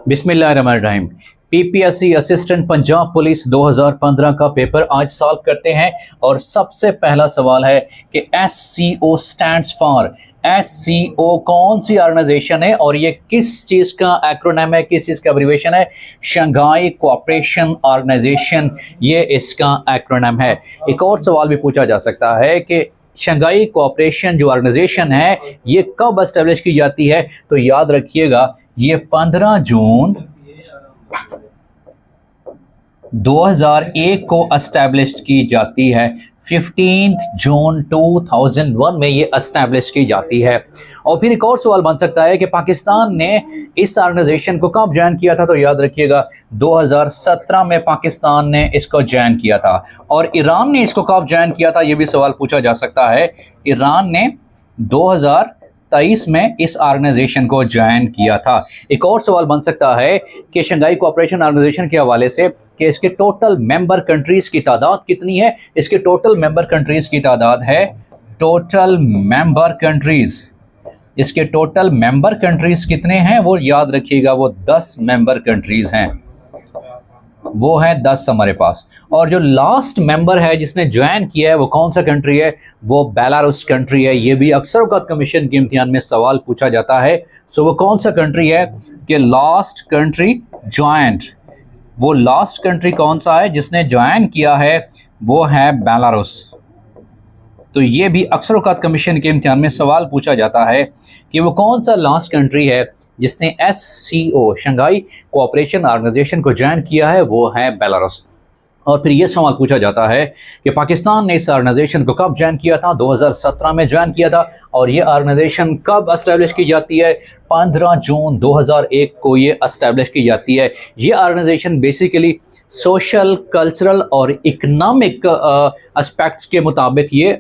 बिस्मिल्लाहिर्रहमानिर्रहीम। PPSC assistant Punjab police 2015 का paper आज सॉल्व करते हैं और सबसे पहला सवाल है कि एससीओ स्टैंड्स फॉर। एससीओ कौन सी ऑर्गेनाइजेशन है और ये किस चीज़ का एक्रोनिम है, किस चीज़ का एब्रिविएशन है? शंघाई कोऑपरेशन ऑर्गेनाइजेशन, ये इसका एक्रोनिम है। एक और सवाल भी पूछा जा सकता है कि शंघाई कोऑपरेशन जो ऑर्गेनाइजेशन है ये कब एस्टेब्लिश की जाती है? तो याद रखिएगा ये 15 जून 2001 को एस्टैब्लिश की जाती है। 15 जून 2001 में ये एस्टैब्लिश की जाती है। और फिर एक और सवाल बन सकता है कि पाकिस्तान ने इस ऑर्गेनाइजेशन को कब ज्वाइन किया था? तो याद रखिएगा 2017 में पाकिस्तान ने इसको ज्वाइन किया था। और ईरान ने इसको कब ज्वाइन किया था, ये भी सवाल पूछा जा सकता है। ईरान ने 2023 में इस ऑर्गेनाइजेशन को ज्वाइन किया था। एक और सवाल बन सकता है कि शंघाई कोऑपरेशन ऑर्गेनाइजेशन के हवाले से कि इसके टोटल मेंबर कंट्रीज की तादाद कितनी है? इसके टोटल मेंबर कंट्रीज की तादाद है, टोटल मेंबर कंट्रीज, इसके टोटल मेंबर कंट्रीज कितने हैं वो याद रखिएगा, वो 10 मेंबर कंट्रीज हैं, वो है 10 हमारे पास। और जो लास्ट मेंबर है जिसने ज्वाइन किया है वो कौन सा कंट्री है? वो बेलारूस कंट्री है। ये भी अक्सर औक़ात कमीशन के इम्तिहान में सवाल पूछा जाता है। सो वो कौन सा कंट्री है कि लास्ट कंट्री ज्वाइंट, वो लास्ट कंट्री कौन सा है जिसने ज्वाइन किया है? वो है बेलारूस। तो ये भी अक्सर औक़ात कमीशन के इम्तिहान में सवाल पूछा जाता है कि वो कौन सा लास्ट कंट्री है जिसने एससीओ शंघाई कोऑपरेशन ऑर्गेनाइजेशन को ज्वाइन किया है, वो है बेलारूस। और फिर ये सवाल पूछा जाता है कि पाकिस्तान ने इस ऑर्गेनाइजेशन को कब ज्वाइन किया था? 2017 में ज्वाइन किया था। और ये ऑर्गेनाइजेशन कब एस्टेब्लिश की जाती है? 15 जून 2001 को ये एस्टेब्लिश की जाती है। ये ऑर्गेनाइजेशन बेसिकली सोशल, कल्चरल और इकनॉमिक एस्पेक्ट्स के मुताबिक ये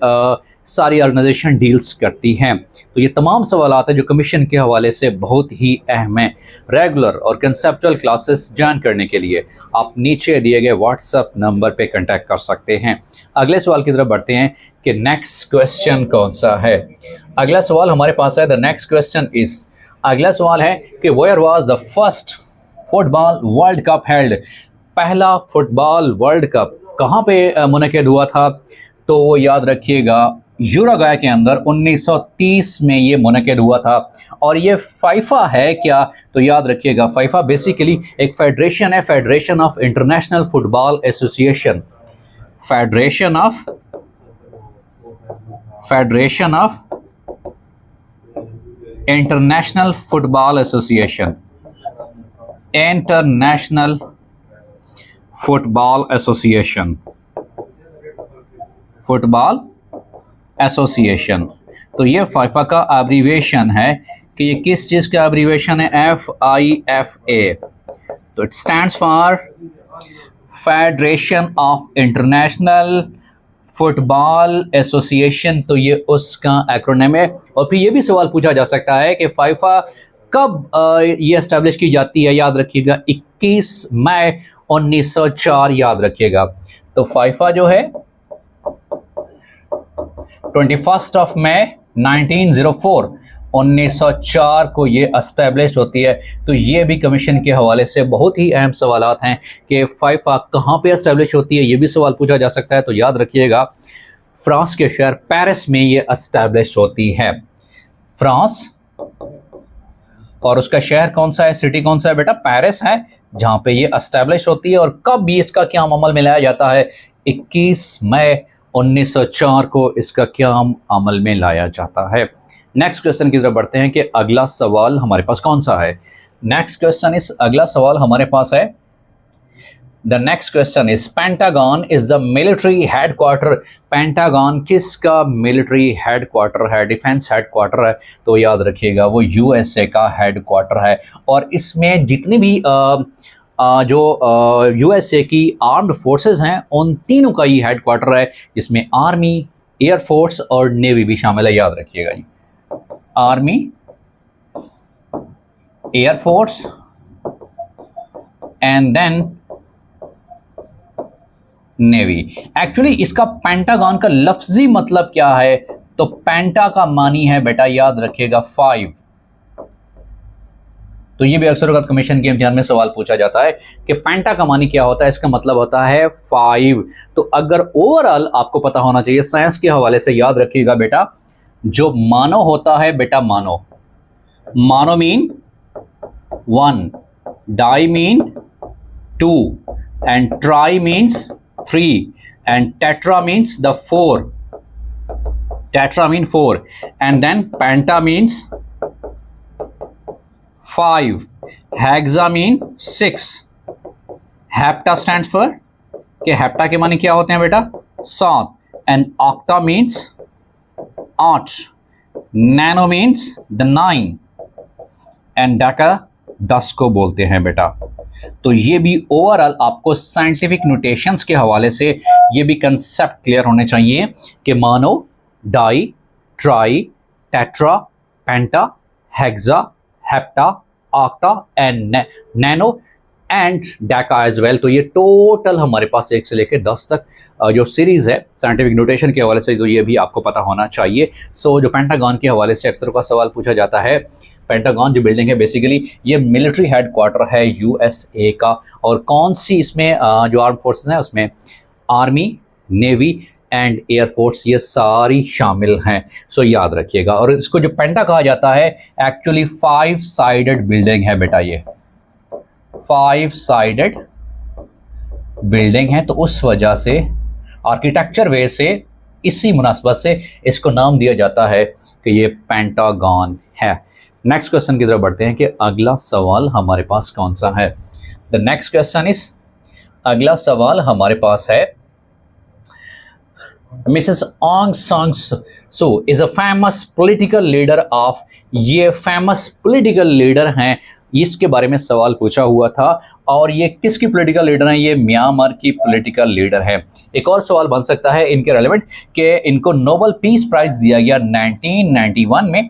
सारी ऑर्गेनाइजेशन डील्स करती हैं। तो ये तमाम सवालात हैं जो कमीशन के हवाले से बहुत ही अहम हैं। रेगुलर और कंसेप्चुअल क्लासेस ज्वाइन करने के लिए आप नीचे दिए गए व्हाट्सएप नंबर पे कांटेक्ट कर सकते हैं। अगले सवाल की तरफ बढ़ते हैं कि नेक्स्ट क्वेश्चन कौन सा है। अगला सवाल हमारे पास है, द नेक्स्ट क्वेश्चन इज, अगला सवाल है कि where was the first football World Cup held? पहला फुटबॉल वर्ल्ड कप कहाँ पे मुनक़िद हुआ था? तो वो याद रखिएगा यूरुग्वे के अंदर 1930 में ये मुनक़िद हुआ था। और ये फाइफा है क्या? तो याद रखिएगा फाइफा बेसिकली एक फेडरेशन है, federation of international football association, federation of international football association, international football association, football association. तो ये फाइफा का एब्रीविएशन है कि ये किस चीज़ का एब्रीविएशन है? FIFA। तो it stands for federation of international football association. तो ये उसका एक्रोनिम है। और फिर ये भी सवाल पूछा जा सकता है कि फाइफा कब ये एस्टेब्लिश की जाती है? याद रखिएगा 21 मई 1904, याद रखिएगा। तो फाइफा जो है 21 मई 1904, 1904 को ये एस्टेब्लिश होती है। तो ये भी कमीशन के हवाले से बहुत ही अहम सवालात हैं कि फाइफा कहाँ पे एस्टेब्लिश होती है, ये भी सवाल पूछा जा सकता है। तो याद रखिएगा फ्रांस के शहर पेरिस में ये एस्टेब्लिश होती है। फ्रांस, और उसका शहर कौन सा है, सिटी कौन सा है बेटा? पेरिस है, जहाँ पे ये एस्टेब्लिश होती है। और कब भी इसका क्या अमल में लाया जाता है? 21 मई 1904 को इसका क़याम अमल में लाया जाता है। नेक्स्ट क्वेश्चन की तरफ बढ़ते हैं कि अगला सवाल हमारे पास कौन सा है। नेक्स्ट क्वेश्चन इस, अगला सवाल हमारे पास है, the next question is, pentagon is the military headquarter. Pentagon किसका मिलिट्री हेडक्वार्टर है, डिफेंस हेडक्वार्टर है? तो याद रखिएगा वो यूएसए का हेडक्वार्टर है। और इसमें जितनी भी जो यूएसए की आर्म्ड फोर्सेस हैं उन तीनों का ही हेडक्वार्टर है, जिसमें आर्मी, एयरफोर्स और नेवी भी शामिल है। याद रखिएगा जी, army, air force and then navy. Actually इसका पेंटागन का लफ्जी मतलब क्या है? तो पेंटा का मानी है बेटा, याद रखिएगा 5, तो ये भी अक्सर वक्त कमीशन के इम्तिहान में सवाल पूछा जाता है कि पेंटा का मानी क्या होता है, इसका मतलब होता है 5। तो अगर ओवरऑल आपको पता होना चाहिए साइंस के हवाले से, याद रखिएगा बेटा, जो मानो होता है बेटा, mono mean 1, di mean 2, and tri means 3, and tetra means the 4, tetra mean 4, and then penta means 5, hexa mean 6, hepta stands for, कि हेप्टा के माने क्या होते हैं बेटा, 7, and octa means 8, nano means the 9, and deca 10 को बोलते हैं बेटा। तो ये भी ओवरऑल आपको साइंटिफिक नोटेशंस के हवाले से ये भी कंसेप्ट क्लियर होने चाहिए कि mono, di, tri, tetra, penta, hexa, hepta, octa and nano and deca as well. तो ये टोटल हमारे पास 1 से लेकर 10 तक जो सीरीज़ है साइंटिफिक नोटेशन के हवाले से, तो ये भी आपको पता होना चाहिए। सो जो पेंटागन के हवाले से अक्सर का सवाल पूछा जाता है, पेंटागन जो बिल्डिंग है बेसिकली ये मिलिट्री हेडक्वार्टर है यूएसए का, और कौन सी इसमें जो आर्म फोर्सेस हैं उसमें आर्मी, नेवी एंड एयरफोर्स ये सारी शामिल हैं। सो याद रखिएगा। और इसको जो पेंटा कहा जाता है एक्चुअली 5 साइडेड बिल्डिंग है बेटा, ये 5 साइडेड बिल्डिंग है, तो उस वजह से आर्किटेक्चर वे से इसी मुनासबत से इसको नाम दिया जाता है कि ये पेंटागन है। नेक्स्ट क्वेश्चन की तरफ बढ़ते हैं कि अगला सवाल हमारे पास कौन सा है। द नेक्स्ट क्वेश्चन इज, अगला सवाल हमारे पास है, Mrs Aung San Suu is a famous political leader of, ये फेमस पॉलिटिकल लीडर हैं, इसके बारे में सवाल पूछा हुआ था। और ये किसकी पॉलिटिकल लीडर हैं, ये म्यांमार की पॉलिटिकल लीडर है। एक और सवाल बन सकता है इनके रेलेवेंट कि इनको नोबेल पीस प्राइज़ दिया गया 1991 में,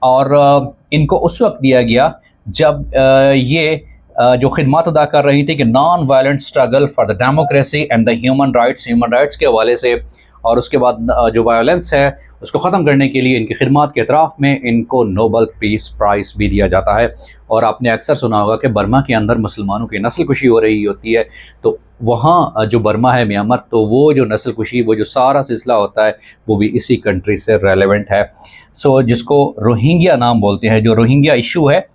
और इनको उस वक्त दिया गया जब ये जो खिदमत अदा कर रही थी कि non violent struggle for the democracy and the human rights के हवाले से, और उसके बाद जो वायलेंस है उसको ख़त्म करने के लिए इनकी खिदमत के अतराफ़ में इनको नोबेल पीस प्राइज़ भी दिया जाता है। और आपने अक्सर सुना होगा कि बर्मा के अंदर मुसलमानों की नस्ल कुशी हो रही होती है, तो वहाँ जो बर्मा है म्यांमार, तो वो जो नस्ल कुशी, वो जो सारा सिलसिला होता है वो भी इसी कंट्री से रेलेवेंट है। सो जिसको रोहिंग्या नाम बोलते हैं, जो रोहिंग्या इशू है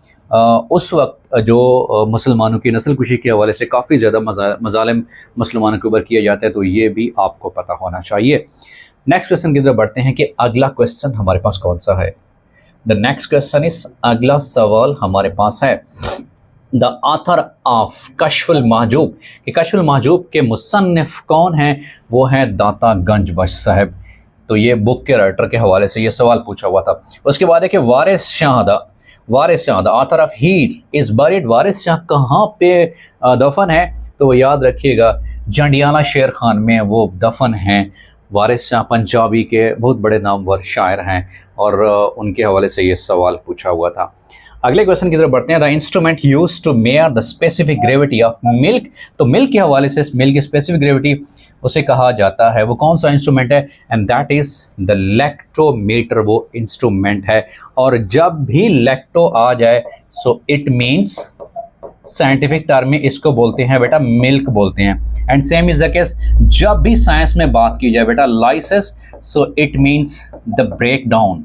उस वक्त जो मुसलमानों की नस्ल कुशी के हवाले से काफ़ी ज़्यादा मज़ालिम मुसलमानों के ऊपर किए जाते हैं, तो ये भी आपको पता होना चाहिए। नेक्स्ट क्वेश्चन की तरफ बढ़ते हैं कि अगला क्वेश्चन हमारे पास कौन सा है। द नेक्स्ट क्वेश्चन इस, अगला सवाल हमारे पास है, द ऑथर ऑफ कश्फुल महजूब, कि कश्फुल महजूब के मुसन्निफ कौन हैं, वो हैं दाता गंज बख्श साहब। तो ये बुक के राइटर के हवाले से ये सवाल पूछा हुआ था। उसके बाद है कि Waris Shah the author of Heer is buried, Waris Shah कहाँ पे दफन है, तो याद रखिएगा जंडियाला शेर खान में वो दफन हैं। वारिस शाह पंजाबी के बहुत बड़े नामवर शायर हैं, और उनके हवाले से ये सवाल पूछा हुआ था। अगले क्वेश्चन की तरफ बढ़ते हैं। The instrument use to measure the specific gravity of milk, तो मिल्क के हवाले से मिल्क की स्पेसिफिक ग्रेविटी उसे कहा जाता है, वो कौन सा इंस्ट्रूमेंट है, and that is the lactometer, वो इंस्ट्रूमेंट है। और जब भी लैक्टो आ जाए so it means scientific term में इसको बोलते हैं बेटा मिल्क बोलते हैं। And same is the case जब भी साइंस में बात की जाए बेटा lysis, so it means the break down,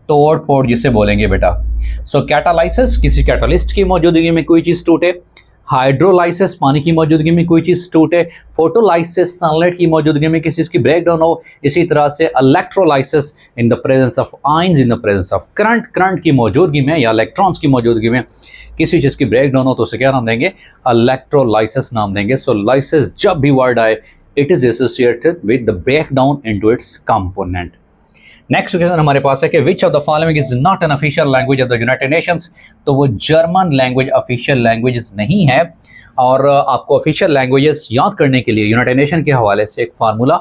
तोड़ फोड़ जिसे बोलेंगे बेटा। सो कैटालाइसिस, किसी कैटालिस्ट की मौजूदगी में कोई चीज़ टूटे, हाइड्रोलाइसिस पानी की मौजूदगी में कोई चीज़ टूटे, फोटोलाइसिस सनलाइट की मौजूदगी में किसी चीज़ की ब्रेक डाउन हो, इसी तरह से electrolysis in the presence of ions in the presence of current की मौजूदगी में या इलेक्ट्रॉन्स की मौजूदगी में किसी चीज़ की ब्रेक डाउन हो तो उसे क्या नाम देंगे, इलेक्ट्रोलाइसिस नाम देंगे। सो लाइसिस जब भी वर्ड आए it is associated with the break down into its component. Next question हमारे पास है कि which of the following is not an official language of the United Nations, तो वो जर्मन लैंग्वेज ऑफिशियल लैंग्वेज नहीं है। और आपको ऑफिशियल लैंग्वेजेस याद करने के लिए यूनाइटेड नेशन के हवाले से एक फार्मूला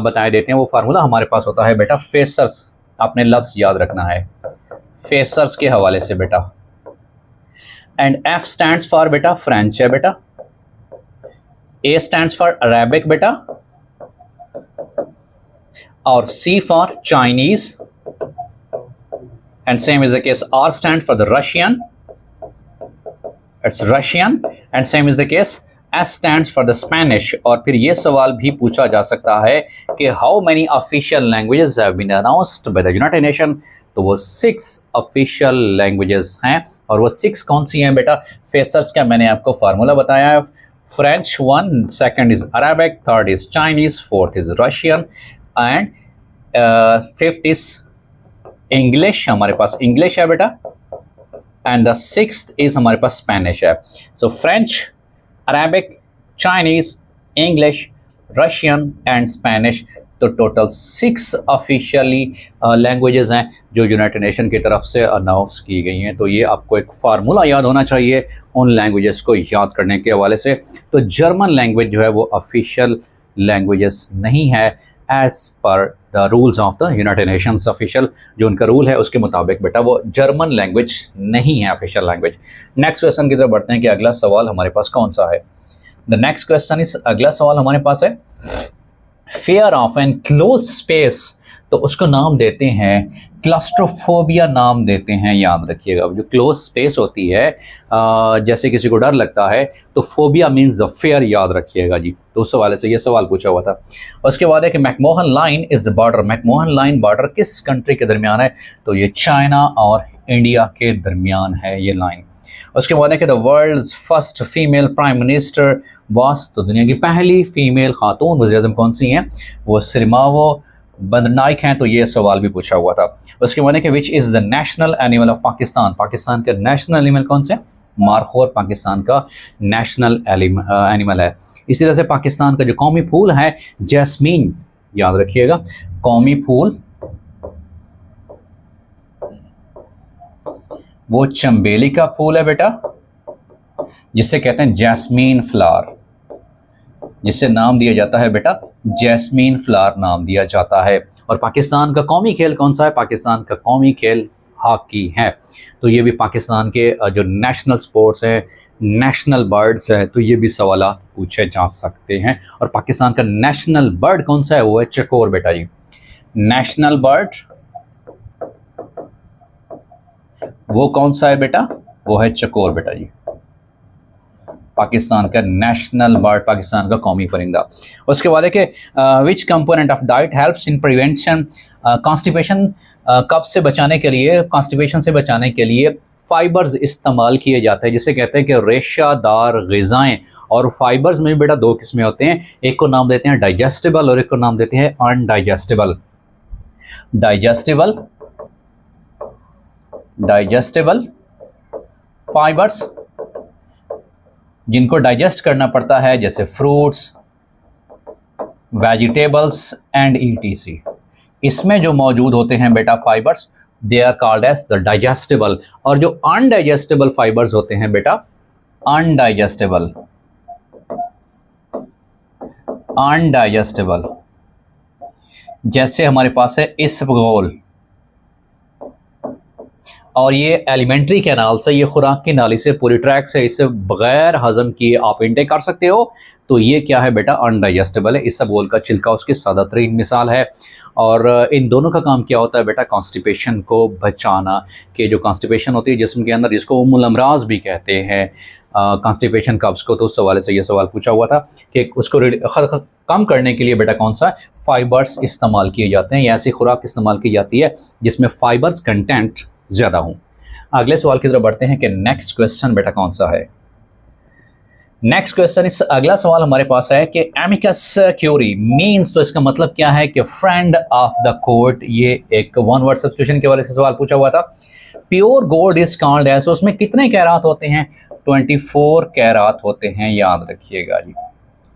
बताए देते हैं। वो फार्मूला हमारे पास होता है बेटा फेसर्स, आपने लफ्ज़ याद रखना है फेसर्स के हवाले से बेटा। एंड एफ स्टैंड्स फॉर बेटा फ्रेंच है बेटा, ए स्टैंड्स फॉर अरेबिक बेटा, और C for Chinese, and same is the case R stand for the Russian, it's Russian and same is the case S stands for the Spanish। और फिर ये सवाल भी पूछा जा सकता है कि how many official languages have been announced by the United Nation. तो वो 6 ऑफिशियल लैंग्वेजेस हैं। और वो 6 कौन सी हैं बेटा? फेसर्स का मैंने आपको फार्मूला बताया है। French 1, second is Arabic, third is Chinese, fourth is Russian and fifth is English. हमारे पास इंग्लिश है बेटा एंड द सिक्स्थ इज हमारे पास स्पेनिश है। सो French, Arabic, Chinese, English, Russian and Spanish. तो टोटल 6 ऑफिशियली लैंग्वेजेस हैं जो यूनाइटेड नेशन की तरफ से अनाउंस की गई हैं। तो ये आपको एक फार्मूला याद होना चाहिए उन लैंग्वेजेस को याद करने के हवाले से। तो जर्मन लैंग्वेज जो है वो ऑफिशियल लैंग्वेजेस नहीं है as per the rules of the United Nations. Official जो उनका रूल है उसके मुताबिक बेटा वो जर्मन लैंग्वेज नहीं है ऑफिशियल लैंग्वेज। नेक्स्ट क्वेश्चन की तरफ बढ़ते हैं कि अगला सवाल हमारे पास कौन सा है। द नेक्स्ट क्वेश्चन इज, अगला सवाल हमारे पास है fear of an close space. तो उसको नाम देते हैं क्लस्ट्रोफोबिया नाम देते हैं। याद रखिएगा जो क्लोज स्पेस होती है जैसे किसी को डर लगता है तो फोबिया मीन्स द फियर, याद रखिएगा जी। तो उस हवाले से ये सवाल पूछा हुआ था। उसके बाद है कि McMahon line is the border. McMahon line border किस कंट्री के दरमियान है? तो ये चाइना और इंडिया के दरमियान है ये लाइन। उसके बाद है कि the world's first female prime minister was. तो दुनिया की पहली फीमेल खातून वज़ीर-ए-आज़म कौन सी हैं? वो सिरिमावो बंदरनाइक हैं। तो ये सवाल भी पूछा हुआ था। उसके बाद है कि which is the national animal of Pakistan. Pakistan के नेशनल एनिमल कौन से? मारखोर पाकिस्तान का नेशनल एनिमल है। इसी तरह से पाकिस्तान का जो कौमी फूल है जैस्मीन, याद रखिएगा कौमी फूल वो चंबेली का फूल है बेटा, जिसे कहते हैं जैस्मीन फ्लावर, जिसे नाम दिया जाता है बेटा जैस्मीन फ्लावर नाम दिया जाता है। और पाकिस्तान का कौमी खेल कौन सा है? पाकिस्तान का कौमी खेल हॉकी है। तो ये भी पाकिस्तान के जो नेशनल स्पोर्ट्स हैं, नेशनल बर्ड्स हैं, तो ये भी सवाल पूछे जा सकते हैं। और पाकिस्तान का नेशनल बर्ड कौन सा है? वो है चकोर बेटा जी। नेशनल बर्ड वो कौन सा है बेटा? वो है चकोर बेटा जी। पाकिस्तान का नेशनल बर्ड, पाकिस्तान का कौमी परिंदा। उसके बाद है कि विच component of diet helps in prevention constipation. कब से बचाने के लिए, कॉन्स्टिपेशन से बचाने के लिए फाइबर्स इस्तेमाल किए जाते हैं, जिसे कहते हैं कि रेशादार ग़िज़ाएँ। और फाइबर्स में बेटा 2 किस्में होते हैं, एक को नाम देते हैं डाइजेस्टिबल और एक को नाम देते हैं अनडाइजेस्टिबल। डाइजेस्टिबल फाइबर्स जिनको डाइजेस्ट करना पड़ता है, जैसे फ्रूट्स, वेजिटेबल्स एंड ईटीसी, इसमें जो मौजूद होते हैं बेटा fibres, they are called as the digestible. और जो अनडाइजेस्टिबल फाइबर्स होते हैं बेटा अनडाइजेस्टिबल, जैसे हमारे पास है इसबगोल, और ये एलिमेंट्री कैनाल से, ये खुराक की नाली से पूरी ट्रैक से इसे बगैर हजम किए आप इंटेक कर सकते हो। तो ये क्या है बेटा? अनडाइजेस्टेबल है। इसबगोल का छिलका उसकी सादा तरीन मिसाल है। और इन दोनों का काम क्या होता है बेटा? कॉन्स्टिपेशन को बचाना। कि जो कॉन्स्टिपेशन होती है जिस्म के अंदर, जिसको उम्मुल अमराज भी कहते हैं, कॉन्स्टिपेशन कब्ज़ को, तो उस सवाल से ये सवाल पूछा हुआ था कि उसको कम करने के लिए बेटा कौन सा फाइबर्स इस्तेमाल किए जाते हैं, या ऐसी खुराक इस्तेमाल की जाती है जिसमें फ़ाइबर्स कंटेंट ज़्यादा हूँ। अगले सवाल की तरफ बढ़ते हैं कि नेक्स्ट क्वेश्चन बेटा कौन सा है। नेक्स्ट क्वेश्चन, इस अगला सवाल हमारे पास है कि एमिकस क्यूरी मीन्स, तो इसका मतलब क्या है कि फ्रेंड ऑफ द कोर्ट। ये एक वन वर्ड सब्स्टिट्यूशन के वाले से सवाल पूछा हुआ था। Pure gold is called as, उसमें कितने कैरात होते हैं? 24 कैरात होते हैं, याद रखिएगा जी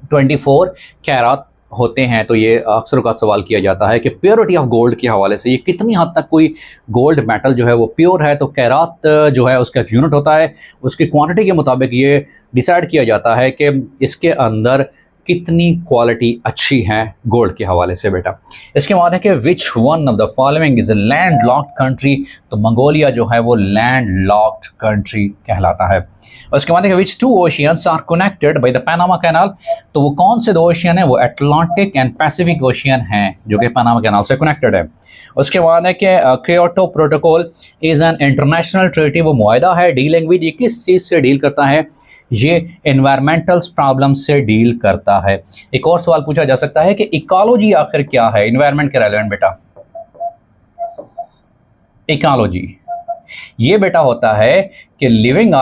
24 कैरात होते हैं। तो ये अक्सर का सवाल किया जाता है कि प्योरिटी ऑफ गोल्ड के हवाले से, ये कितनी हद तक कोई गोल्ड मेटल जो है वो प्योर है। तो कैरात जो है उसका एक यूनिट होता है, उसकी क्वांटिटी के मुताबिक ये डिसाइड किया जाता है कि इसके अंदर कितनी क्वालिटी अच्छी है गोल्ड के हवाले से बेटा। इसके बाद है कि which one of the following is a land locked country, तो मंगोलिया जो है वो लैंड लॉक्ड कंट्री कहलाता है। उसके बाद है which two oceans are connected by the Panama canal, तो वो कौन से दो ओशियन है, वो अटलांटिक एंड पैसिफिक ओशियन हैं जो कि पनामा कैनाल से कनेक्टेड है। उसके बाद है कि Kyoto protocol is an international treaty, वो मुआहदा है डीलिंग विद, ये किस चीज़ से डील करता है, ये एनवायरमेंटल प्रॉब्लम से डील करता है। एक और सवाल पूछा जा सकता है कि इकोलॉजी आखिर क्या है, एनवायरमेंट के रेलेवेंट बेटा। इकोलॉजी ये बेटा होता है कि लिविंग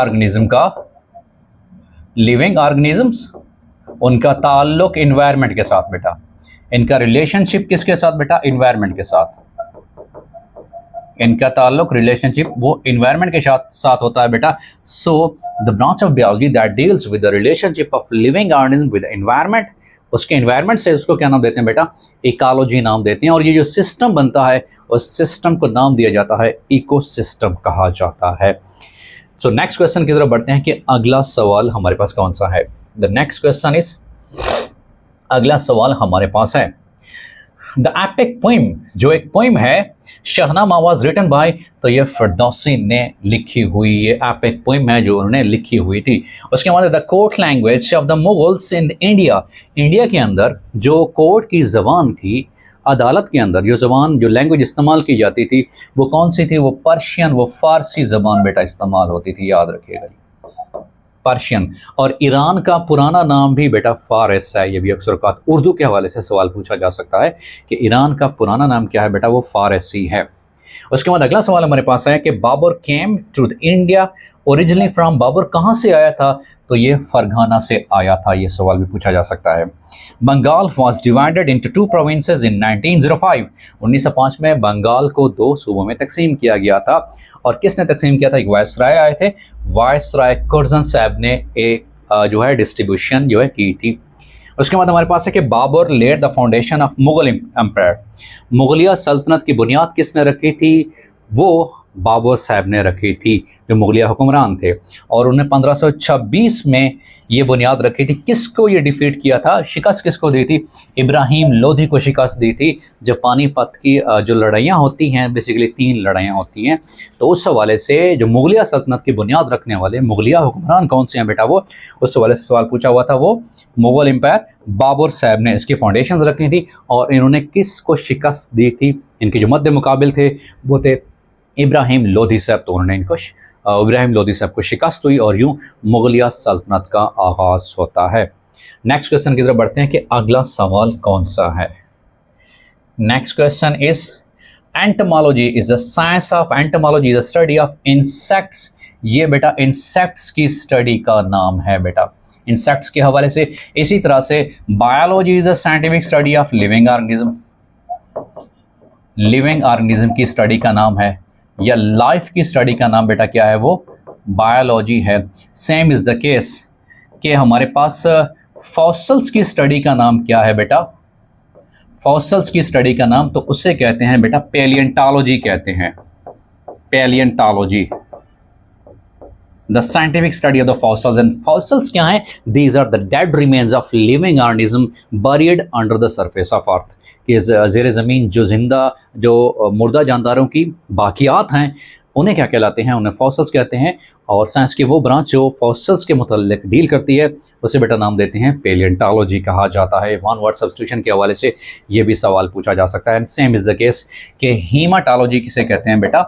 ऑर्गेनिजम्स उनका ताल्लुक एनवायरमेंट के साथ बेटा, इनका रिलेशनशिप किसके साथ बेटा, एनवायरमेंट के साथ, इनका ताल्लुक रिलेशनशिप वो एनवायरमेंट के साथ होता है बेटा। So the branch of biology that deals with the relationship of living organism with environment, उसके एनवायरमेंट से उसको क्या नाम देते हैं बेटा, इकोलॉजी नाम देते हैं। और ये जो सिस्टम बनता है उस सिस्टम को नाम दिया जाता है इकोसिस्टम कहा जाता है। सो नेक्स्ट क्वेश्चन की तरफ बढ़ते हैं कि अगला सवाल हमारे पास कौन सा है। द नेक्स्ट क्वेश्चन इज, अगला सवाल हमारे पास है द एपिक पोइम, जो एक पोइम है शाहनामा वाज रिटन बाय, तो ये फिरदौसी ने लिखी हुई ये एपिक पोइम है जो उन्होंने लिखी हुई थी। उसके बाद the court language of the Mughals in India, India के अंदर जो कोर्ट की ज़बान थी, अदालत के अंदर जो लैंग्वेज इस्तेमाल की जाती थी वो कौन सी थी, वो पर्शियन, वो फारसी ज़बान बेटा इस्तेमाल होती थी, याद रखिएगा पर्शियन। और ईरान का पुराना नाम भी बेटा फारस है, ये भी अक्सर औक़ात उर्दू के हवाले से सवाल पूछा जा सकता है कि ईरान का पुराना नाम क्या है बेटा, वो फारसी है। उसके बाद अगला सवाल हमारे पास है कि Babar came to India originally from, Babar कहाँ से आया था, तो ये फरगाना से आया था, ये सवाल भी पूछा जा सकता है। Bengal was divided into 2 provinces in 1905, 1905 में बंगाल को 2 सूबों में तकसीम किया गया था। और किसने तकसीम किया था, एक वायसराय आए थे, वायसराय कुर्जन साहब ने एक जो है डिस्ट्रीब्यूशन जो है की थी। उसके बाद हमारे पास है कि Babur led the foundation of Mughal empire, मुगलिया सल्तनत की बुनियाद किसने रखी थी, वो बाबर साहब ने रखी थी जो मुगलिया हुक्मरान थे। और उन्हें 1526 में ये बुनियाद रखी थी। किसको ये डिफीट किया था, शिकस्त किसको दी थी, इब्राहिम लोधी को शिकस्त दी थी। जब पानीपत की जो लड़ाइयाँ होती हैं, बेसिकली 3 लड़ाइयाँ होती हैं, तो उस हवाले से जो मुगलिया सल्तनत की बुनियाद रखने वाले मुगलिया हुक्मरान कौन से हैं बेटा, वो उस हवाले से सवाल पूछा हुआ था, वो मुगल एम्पायर बाबर साहब ने इसकी फाउंडेशन रखी थी। और इन्होंने किसको शिकस्त दी थी, इनके जो मद्दे मुकाबिल थे वो थे इब्राहिम लोधी साहब, तो उन्होंने इनको इब्राहिम लोधी साहब को शिकस्त हुई और यूं मुगलिया सल्तनत का आगाज़ होता है। नेक्स्ट क्वेश्चन की तरफ बढ़ते हैं कि अगला सवाल कौन सा है। Next question is entomology is the science of, entomology is the study of insects, ये बेटा इंसेक्ट्स की स्टडी का नाम है बेटा, इंसेक्ट्स के हवाले से। इसी तरह से biology is the scientific study of living organism, living organism की स्टडी का नाम है, या लाइफ की स्टडी का नाम बेटा क्या है, वो बायोलॉजी है। सेम इज़ द केस कि हमारे पास फॉसल्स की स्टडी का नाम क्या है बेटा, फॉसल्स की स्टडी का नाम तो उसे कहते हैं बेटा पैलियंटोलॉजी कहते हैं, palaeontology, the scientific study of the fossils. And fossils क्या हैं, these are the dead remains of living organism buried under the surface of earth, कि ज़ेर ज़मीन जो जिंदा जो मुर्दा जानदारों की बाकियात हैं उन्हें क्या कहलाते हैं, उन्हें फॉसल्स कहते हैं। और साइंस की वो ब्रांच जो फॉसल्स के मुतल्लिक डील करती है उसे बेटा नाम देते हैं पैलियंटोलॉजी कहा जाता है। वन वर्ड सब्स्टिट्यूशन के हवाले से ये भी सवाल पूछा जा सकता है। And same is the case कि हीमाटोलॉजी किसे कहते हैं बेटा,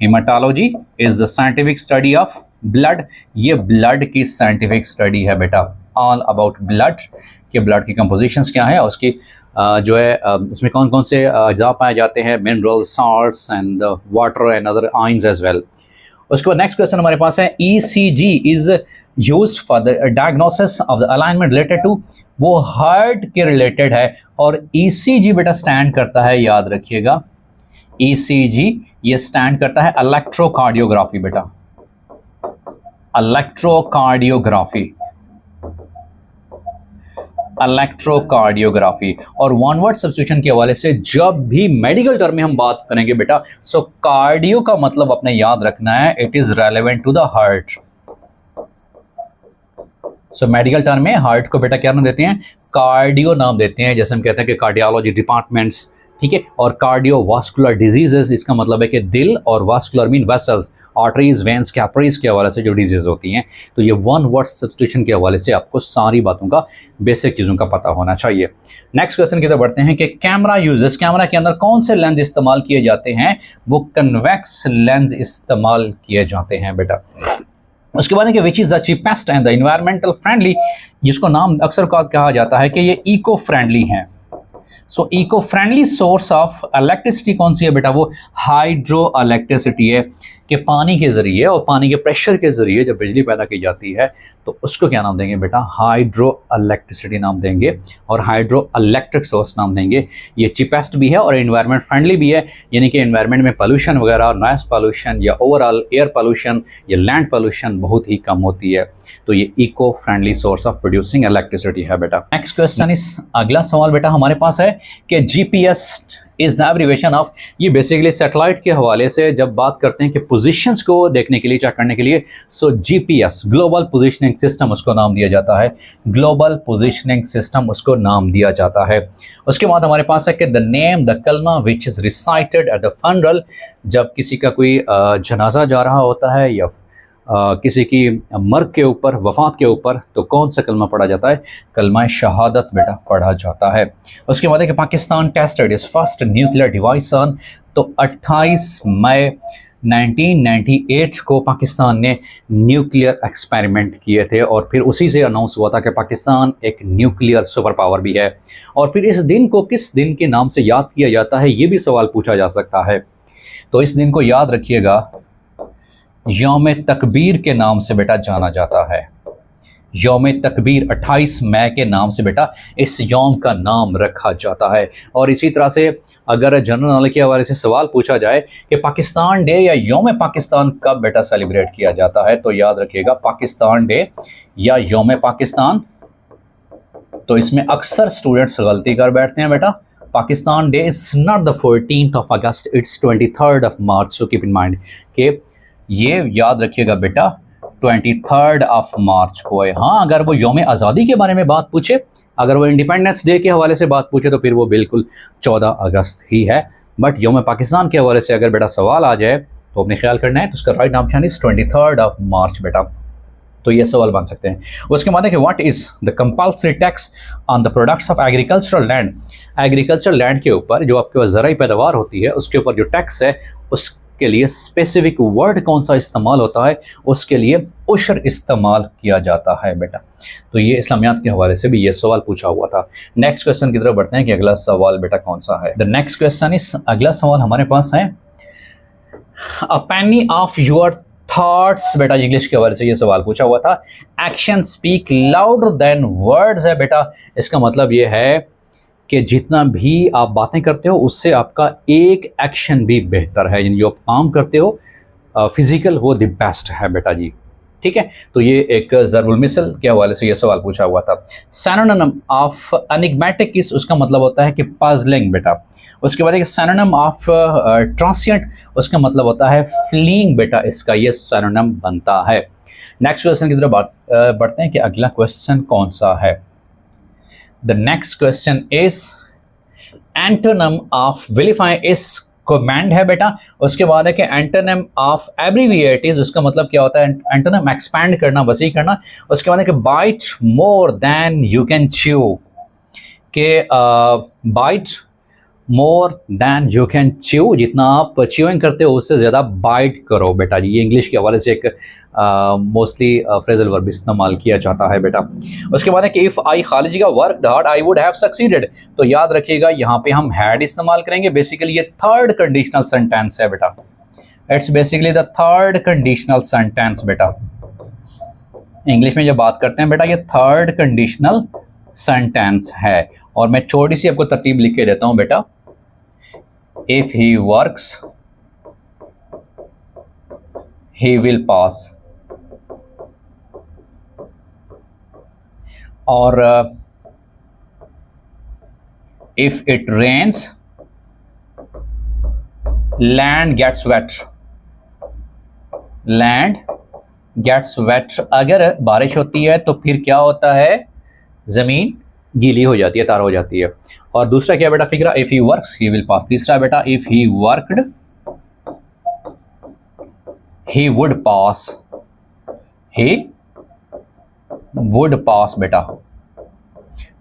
haematology is the scientific study of blood, ये ब्लड की साइंटिफिक स्टडी है बेटा, ऑल अबाउट ब्लड, कि ब्लड की कंपोजिशंस क्या है, उसकी जो है उसमें कौन कौन से अज्जा पाए जाते हैं, minerals, salts and water and other ions as well. उसके बाद नेक्स्ट क्वेश्चन हमारे पास है ECG is used for the diagnosis of the alignment related to, वो हार्ट के रिलेटेड है। और ECG बेटा स्टैंड करता है, याद रखिएगा ECG ये स्टैंड करता है इलेक्ट्रोकार्डियोग्राफी बेटा, इलेक्ट्रोकार्डियोग्राफी, इलेक्ट्रोकार्डियोग्राफी। और वन वर्ड सब्स्टिट्यूशन के हवाले से जब भी मेडिकल टर्म में हम बात करेंगे बेटा, सो कार्डियो का मतलब अपने याद रखना है, it is relevant to the heart. So medical term में हार्ट को बेटा क्या नाम देते हैं, कार्डियो नाम देते हैं, जैसे हम कहते हैं कि कार्डियोलॉजी डिपार्टमेंट्स, ठीक है। और कार्डियोवास्कुलर डिजीजेस, इसका मतलब है कि दिल और vascular mean vessels, arteries, veins, capillaries के हवाले से जो डिजीज होती हैं। तो ये वन वर्ड सब्स्टिट्यूशन के हवाले से आपको सारी बातों का, बेसिक चीज़ों का पता होना चाहिए। नेक्स्ट क्वेश्चन की तरफ बढ़ते हैं कि कैमरा यूजेस, कैमरा के अंदर कौन से लेंस इस्तेमाल किए जाते हैं? वो कन्वेक्स लेंस इस्तेमाल किए जाते हैं बेटा। उसके बाद है कि which is the cheapest and the environmental friendly, जिसको नाम अक्सर कहा जाता है कि ये इको फ्रेंडली हैं। So eco friendly source of electricity कौन सी है बेटा? वो हाइड्रो इलेक्ट्रिसिटी है, कि पानी के ज़रिए और पानी के प्रेशर के ज़रिए जब बिजली पैदा की जाती है तो उसको क्या नाम देंगे बेटा? हाइड्रो इलेक्ट्रिसिटी नाम देंगे, और हाइड्रो इलेक्ट्रिक सोर्स नाम देंगे। ये चीपेस्ट भी है और इन्वायरमेंट फ्रेंडली भी है, यानी कि इन्वायरमेंट में पोल्यूशन वगैरह, नॉइस पोल्यूशन या ओवरऑल एयर पोल्यूशन या लैंड पोल्यूशन बहुत ही कम होती है। तो ये eco friendly source of producing electricity है बेटा। नेक्स्ट क्वेश्चन इस अगला सवाल बेटा हमारे पास है कि GPS is the abbreviation of, ये बेसिकली सैटेलाइट के हवाले से जब बात करते हैं कि पोजीशंस को देखने के लिए, चेक करने के लिए, सो जीपीएस ग्लोबल पोजीशनिंग सिस्टम उसको नाम दिया जाता है, ग्लोबल पोजीशनिंग सिस्टम उसको नाम दिया जाता है। उसके बाद हमारे पास है कि द नेम द कलमा which is recited at the funeral, जब किसी का कोई जनाजा जा रहा होता है या किसी की मर्ग के ऊपर, वफ़ात के ऊपर, तो कौन सा कलमा पढ़ा जाता है? कलमा शहादत बेटा पढ़ा जाता है। उसके बाद है कि Pakistan tested is first nuclear device on, तो 28 मई 1998 को पाकिस्तान ने न्यूक्लियर एक्सपेरिमेंट किए थे, और फिर उसी से अनाउंस हुआ था कि पाकिस्तान एक न्यूक्लियर सुपर पावर भी है। और फिर इस दिन को किस दिन के नाम से याद किया जाता है, ये भी सवाल पूछा जा सकता है। तो इस दिन को याद रखिएगा, यौम तकबीर के नाम से बेटा जाना जाता है। यौम तकबीर 28 मई के नाम से बेटा इस यौम का नाम रखा जाता है। और इसी तरह से अगर जनरल नॉलेज के हवाले से सवाल पूछा जाए कि पाकिस्तान डे या यौम पाकिस्तान कब बेटा सेलिब्रेट किया जाता है, तो याद रखिएगा पाकिस्तान डे या यौम पाकिस्तान। तो इसमें अक्सर स्टूडेंट्स गलती कर बैठते हैं बेटा, Pakistan day is not the 14th of August, it's 23rd of March। So keep in mind कि ये याद रखिएगा बेटा 23rd of March को है। हाँ, अगर वो यौम आज़ादी के बारे में बात पूछे, अगर वो इंडिपेंडेंस डे के हवाले से बात पूछे, तो फिर वो बिल्कुल 14 अगस्त ही है। बट यौम पाकिस्तान के हवाले से अगर बेटा सवाल आ जाए तो अपने ख्याल करना है, तो उसका right option is 23rd of March बेटा। तो ये सवाल बन सकते हैं। उसके बाद है कि what is the compulsory tax on the products of agricultural land, agricultural land के ऊपर जो आपके पास ज़राई पैदावार होती है उसके ऊपर जो टैक्स है, उसके लिए स्पेसिफिक वर्ड कौन सा इस्तेमाल होता है? उसके लिए उशर इस्तेमाल किया जाता है बेटा। तो ये इस्लामियात के हवाले से भी ये सवाल पूछा हुआ था। नेक्स्ट क्वेश्चन की तरफ बढ़ते हैं कि अगला सवाल बेटा कौन सा है। द नेक्स्ट क्वेश्चन इस अगला सवाल हमारे पास है, अ पेनी ऑफ योर थॉट्स बेटा, इंग्लिश के हवाले से ये सवाल पूछा हुआ था। Action speak louder than words है बेटा। इसका मतलब ये है कि जितना भी आप बातें करते हो उससे आपका एक एक्शन भी बेहतर है, यानी जो आप काम करते हो फिजिकल, वो द बेस्ट है बेटा जी। ठीक है, तो ये एक ज़रबुल मिसल के हवाले से ये सवाल पूछा हुआ था। सिनोनिम ऑफ एनिग्मेटिक इस, उसका मतलब होता है कि पजलिंग बेटा। उसके बाद एक सिनोनिम ऑफ ट्रांसिएंट, उसका मतलब होता है फ्लीइंग बेटा, इसका ये सिनोनिम बनता है। नेक्स्ट क्वेश्चन की तरफ बढ़ते हैं कि अगला क्वेश्चन कौन सा है। The next question is antonym of vilify इस कमांड है बेटा। उसके बाद है कि एंटोनिम ऑफ एब्रीविएट इज, उसका मतलब क्या होता है? एंटोनिम एक्सपैंड करना, वसी करना। उसके बाद है कि bite more than you can chew, के bite more than you can chew, जितना आप च्यूइंग करते हो उससे ज़्यादा बाइट करो बेटा जी। ये इंग्लिश के हवाले से एक मोस्टली फ्रेजल वर्ब इस्तेमाल किया जाता है बेटा। उसके बाद है कि इफ़ आई खालिजी का work hard I would have succeeded, तो याद रखिएगा यहाँ पे हम हैड इस्तेमाल करेंगे। बेसिकली ये थर्ड कंडीशनल सेंटेंस है बेटा, it's basically the third conditional sentence बेटा। इंग्लिश में जब बात करते हैं बेटा, ये थर्ड कंडीशनल सेंटेंस है। और मैं छोटी सी आपको तरतीब लिख के देता हूँ बेटा। If he works he will pass, और if it rains land gets wet, land gets wet. अगर बारिश होती है तो फिर क्या होता है? ज़मीन गीली हो जाती है, तार हो जाती है। और दूसरा क्या बेटा फिक्रा, if he works he will pass. तीसरा बेटा if he worked he would pass, he would pass बेटा।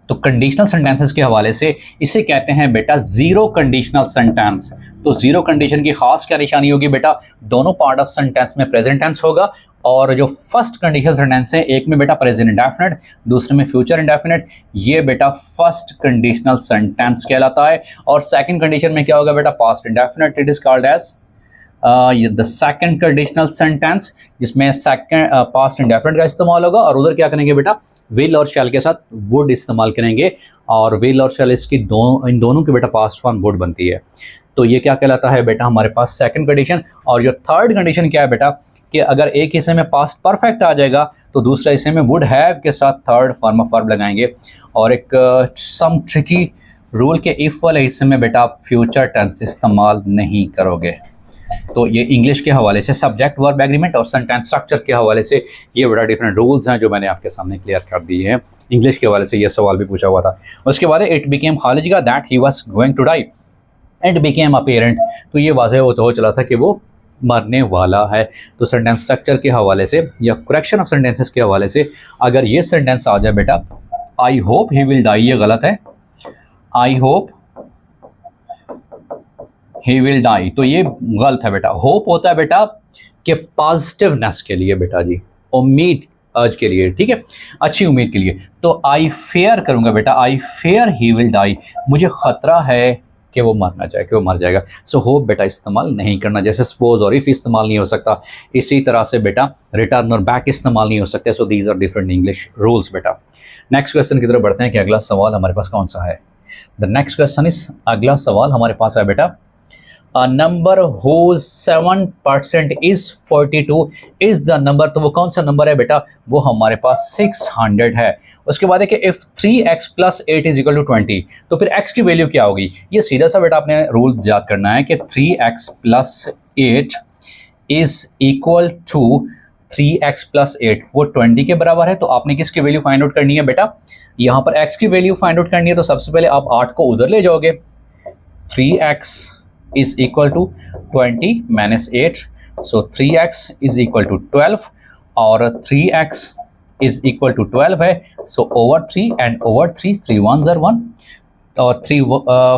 तो कंडीशनल सेंटेंसेस के हवाले से इसे कहते हैं बेटा जीरो कंडीशनल सेंटेंस। तो जीरो कंडीशन की खास क्या निशानी होगी बेटा, दोनों पार्ट ऑफ सेंटेंस में प्रेजेंट टेंस होगा, और जो फर्स्ट कंडीशनल सेंटेंस है एक में बेटा प्रेजेंट इंडेफिनिट, दूसरे में फ्यूचर इंडेफिनिट, ये बेटा फर्स्ट कंडीशनल सेंटेंस कहलाता है। और सेकंड कंडीशन में क्या होगा बेटा, past indefinite, it is called as the second conditional sentence, जिसमें सेकंड पास्ट इंडेफिनिट का इस्तेमाल होगा, और उधर क्या करेंगे बेटा, विल और शैल के साथ वुड इस्तेमाल करेंगे, और विल और शैल इसकी इन दोनों की बेटा पास्ट फॉर्म वुड बनती है। तो ये क्या कहलाता है बेटा हमारे पास सेकंड कंडीशन। और जो थर्ड कंडीशन क्या है बेटा, कि अगर एक हिस्से में पास्ट परफेक्ट आ जाएगा तो दूसरे हिस्से में वुड हैव के साथ थर्ड फॉर्म ऑफ वर्ब लगाएंगे। और एक सम ट्रिकी रूल के इफ वाले हिस्से में बेटा आप फ्यूचर टेंस इस्तेमाल नहीं करोगे। तो ये इंग्लिश के हवाले से सब्जेक्ट वर्ब एग्रीमेंट और सेंटेंस स्ट्रक्चर के हवाले से ये बड़ा डिफरेंट रूल्स हैं जो मैंने आपके सामने क्लियर कर दिए हैं। इंग्लिश के हवाले से ये सवाल भी पूछा हुआ था। उसके बाद इट बिकेम खालिद का that he was going to die and became apparent. तो ये वाज़ेह हो चला था कि वो मरने वाला है। तो सेंटेंस स्ट्रक्चर के हवाले से या करेक्शन ऑफ सेंटेंसेस के हवाले से अगर ये सेंटेंस आ जाए बेटा, I hope he will die, ये गलत है, I hope he will die, तो ये गलत है बेटा। होप होता है बेटा कि पॉजिटिवनेस के लिए बेटा जी, उम्मीद आज के लिए, ठीक है, अच्छी उम्मीद के लिए। तो आई फेयर करूंगा बेटा, आई फेयर ही विल डाई, मुझे खतरा है कि वो मरना चाहे, कि वो मर जाएगा। सो होप बेटा इस्तेमाल नहीं करना, जैसे सपोज और इफ इस्तेमाल नहीं हो सकता, इसी तरह से बेटा रिटर्न और बैक इस्तेमाल नहीं हो सकते। So these are different English rules बेटा। नेक्स्ट क्वेश्चन की तरफ बढ़ते हैं कि अगला सवाल हमारे पास कौन सा है। द नेक्स्ट क्वेश्चन इज, अगला सवाल हमारे पास है बेटा, a number whose 7% is 42 is the number। तो वो कौन सा नंबर है बेटा, वो हमारे पास 600 है। उसके बाद है कि if 3x plus 8 is equal to 20, तो फिर x की वैल्यू क्या होगी। ये सीधा सा बेटा आपने रूल याद करना है कि 3x plus 8 is equal to 3x plus 8, वो 20 के बराबर है। तो आपने किसकी वैल्यू फाइंड आउट करनी है बेटा, यहाँ पर x की वैल्यू फाइंड आउट करनी है। तो सबसे पहले आप 8 को उधर ले जाओगे, 3x is equal to 20 minus 8, so 3x is equal to 12, और 3x is equal to 12 है, so over 3 and over 3, 3 1s are 1 और 3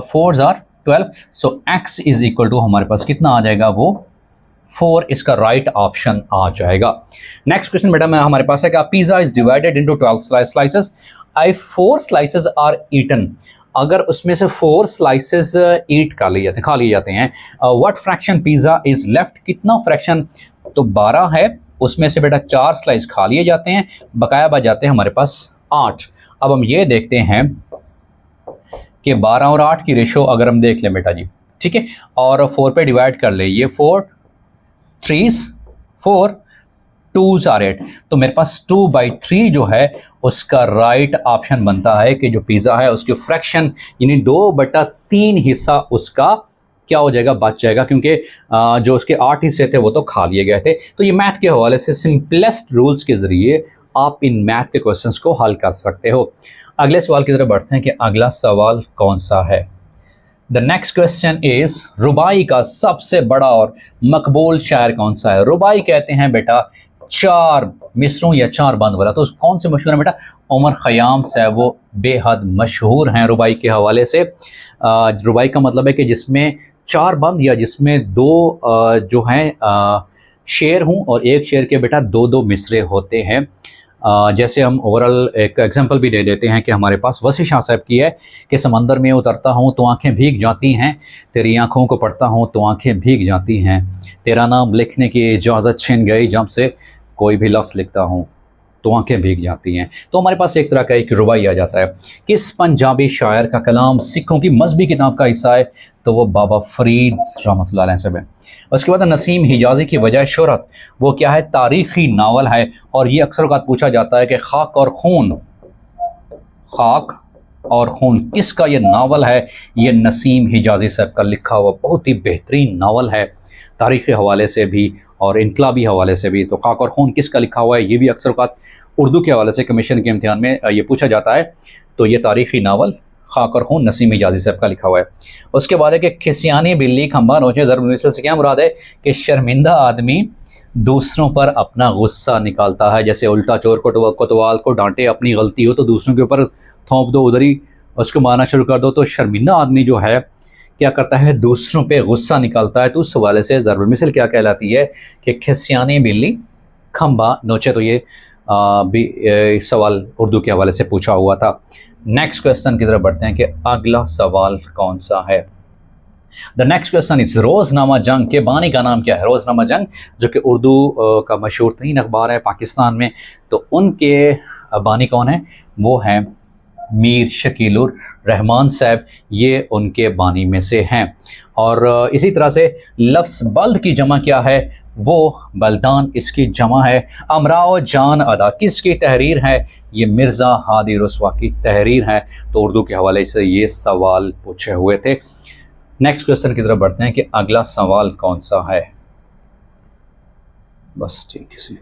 4s are 12, so x is equal to हमारे पास कितना आ जाएगा, वो 4 इसका राइट ऑप्शन आ जाएगा। नेक्स्ट क्वेश्चन बेटा मैं हमारे पास है कि pizza is divided into 12 slices, I 4 slices are eaten. अगर उसमें से 4 स्लाइसेस ईट खा लिए जाते हैं, what fraction pizza is left, कितना फ्रैक्शन, तो 12 है, उसमें से बेटा 4 स्लाइस खा लिए जाते हैं, बकाया बच जाते हैं हमारे पास 8। अब हम ये देखते हैं कि 12 और 8 की रेशो अगर हम देख लें बेटा जी, ठीक है, और 4 पे डिवाइड कर ले, ये 4 3s 4 2s are 8, तो मेरे पास 2/3 जो है उसका राइट ऑप्शन बनता है कि जो पिज़्ज़ा है उसकी फ्रैक्शन यानी 2/3 हिस्सा उसका क्या हो जाएगा, बच जाएगा, क्योंकि जो उसके 8 हिस्से थे वो तो खा लिए गए थे। तो ये मैथ के हवाले से सिंपलेस्ट रूल्स के ज़रिए आप इन मैथ के क्वेश्चंस को हल कर सकते हो। अगले सवाल की तरफ बढ़ते हैं कि अगला सवाल कौन सा है। द नेक्स्ट क्वेश्चन इज, रुबाई का सबसे बड़ा और मकबूल शायर कौन सा है। रुबाई कहते हैं बेटा 4 मिसरों या 4 बंद वाला, तो कौन से मशहूर है बेटा, उमर ख़याम से है, वो बेहद मशहूर हैं रुबाई के हवाले से। रुबाई का मतलब है कि जिसमें 4 बंद या जिसमें 2 जो हैं शेर हूँ और एक शेर के बेटा 2-2 मिसरे होते हैं। जैसे हम ओवरऑल एक एग्जांपल भी दे देते हैं कि हमारे पास वसी शाह साहब की है कि समंदर में उतरता हूँ तो आंखें भीग जाती हैं, तेरी आंखों को पढ़ता हूँ तो आंखें भीग जाती हैं, तेरा नाम लिखने की इजाज़त छिन गई जब से कोई भी लफ्ज़ लिखता हूँ तो आंखें भीग जाती हैं। तो हमारे पास एक तरह का एक रुबाई आ जाता है। किस पंजाबी शायर का कलाम सिखों की मजहबी किताब का हिस्सा है, तो वो बाबा फरीद रहमतुल्लाह अलैह साहब है। उसके बाद नसीम हिजाजी की वजह शोहरत, वो क्या है, तारीख़ी नावल है, और ये अक्सर औक़ात पूछा जाता है कि खाक और खून किसका ये नावल है। ये नसीम हिजाजी साहब का लिखा हुआ बहुत ही बेहतरीन नावल है, तारीख़ी हवाले से भी और इनकलाबी हवाले से भी। तो खाक और खून किसका लिखा हुआ है, ये भी अक्सर औक़ात उर्दू के हवाले से कमीशन के इम्तिहान में ये पूछा जाता है, तो ये तारीख़ी नावल खाक और खून नसीम इजाज़ी साहब का लिखा हुआ है। उसके बाद है कि खिसियानी बिल्ली खंबा नोचे ज़रब मिसल से क्या मुराद है कि शर्मिंदा आदमी दूसरों पर अपना गुस्सा निकालता है, जैसे उल्टा चोर कोतवाल को डांटे, अपनी गलती हो तो दूसरों के ऊपर थोप दो, उधर ही उसको मारना शुरू कर दो। तो शर्मिंदा आदमी जो है क्या करता है, दूसरों पे गुस्सा निकालता है। तो उस हवाले से ज़रब मिसल क्या कहलाती है कि खिसियानी बिल्ली खंबा नोचे। तो ये भी सवाल उर्दू के हवाले से पूछा हुआ था। नेक्स्ट क्वेश्चन की तरफ बढ़ते हैं कि अगला सवाल कौन सा है। द नेक्स्ट क्वेश्चन इज रोज़नामा जंग के बानी का नाम क्या है। रोज़नामा जंग जो कि उर्दू का मशहूर तरीन अखबार है पाकिस्तान में, तो उनके बानी कौन है, वो हैं मीर शकीलुर रहमान साहब, ये उनके बानी में से हैं। और इसी तरह से लफ्ज़ बल्द की जमा क्या है, वो बल्दान इसकी जमा है। अमराओ जान अदा किसकी तहरीर है, ये मिर्ज़ा हादी रसवा की तहरीर है। तो उर्दू के हवाले से ये सवाल पूछे हुए थे। नेक्स्ट क्वेश्चन की तरफ बढ़ते हैं कि अगला सवाल कौन सा है। बस ठीक है।